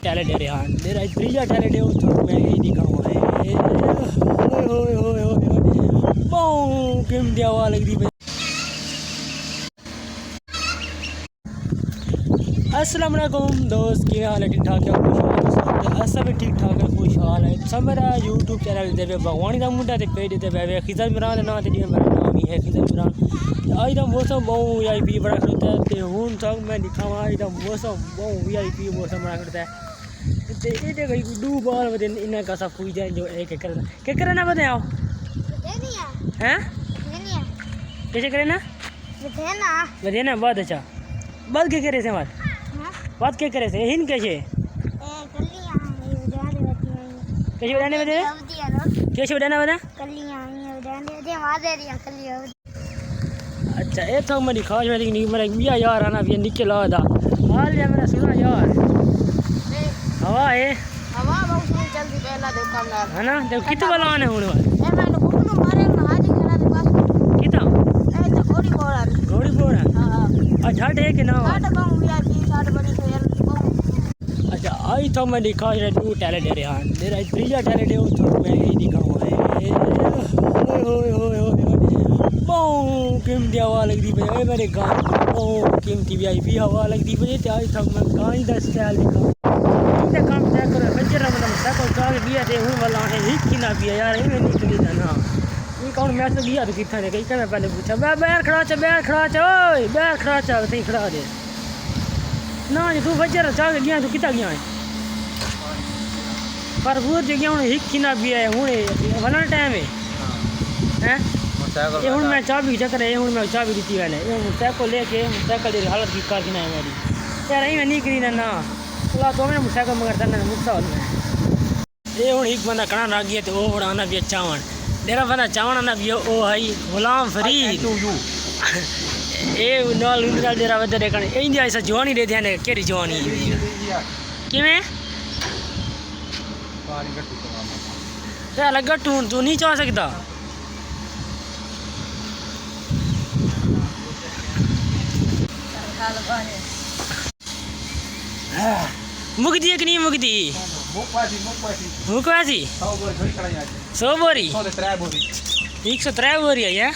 talent है यार मेरा त्रीजा टैलेंट है वो तो मैं ही दिखाऊंगा ओए ओए ओए ओए किम दिया हुआ लग दी अस्सलाम वालेकुम दोस्त क्या हाल है ठीक ठाक है सब ठीक ठाक है खुश हाल है सब मेरा यूट्यूब चैनल दे भगवानी का मुंडा ते पेज ते वे खिजर इमरान ना ते मेरा नाम ही है खिजर इमरान आज का मौसम बहुत वीआईपी बड़ा खड़ता है ते हूं तक मैं दिखावा आज का मौसम बहुत वीआईपी मौसम बड़ा खड़ता है ते ये जगह दो बार बदे इन्हें का सब हुई जाए जो एक क्या करना बताओ हैं कैसे करे ना बताना बहुत अच्छा बात क्या करे से बात क्या करे से हिन कैसे कैसे बताने बता कैसे बताना बता अच्छा ये तो मेरी खास में लेकिन मेरा मियाँ यार आना भी निकल आ था हाल या मैंने सुना यार हवा है हवा बहुत जल्दी पहला दुकानदार है ना देखो कितने वाला आने होने वाले ए मैंने बुकनो मारे ना आज खड़ा दे पास कितना ए तो घोड़ी बोरा हां अच्छा है कि ना साठ बाऊ वीआईपी 60 बनी तो यार अच्छा आई तो मैं दिखा रहा हूँ टैलेंट है यार मेरा त्रीजा टैलेंट है वो तो मैं ही दिखाऊंगा ओए ओए ओए किम दिया हवा लग दी भाई मेरे गाँव कीमती वीआईपी हवा लग दी भाई आज तक मैं कहाँ ही 10 स्टाइल दिखाऊँ काम चेक करो बच्चे मतलब साइकिल चला के बिया थे हूँ वाला है हिट की ना बिया यार ये निकली था ना ये कौन मैच तो बिया तो कितना ने कहीं मैं पहले पूछा बैर खड़ा चा ओए बैर खड़ा चा तई खड़ा दे ना तू बच्चे चला के गया तू कितना गया है पर वो जगह हूँ हिट की ना बिया है हूँ वाला टाइम है हैं ये हूँ मैं चाबी चक्कर है हूँ मैं चाबी दी मैंने ये साइकिल लेके साइकिल की हालत की कार की ना है मेरी यार यही मैं निकली ना चला तो मैंने मोटरसाइकिल मगर करना मुक्ता में ये हूँ एक बंदा कड़ा रख गया तो वो आना भी चावण डेरा बंदा चावण आना भी ओ है गुलाम फरीद ये नाल उनका डेरा बंदा देखने ये इंडिया ऐसा जवानी दे ध्यान केरी जवानी किवें क्या लगा तू नहीं चाह सकता मुकदी है कि नहीं मुकदी मुकवासी 100 बोरी 103 बोरी है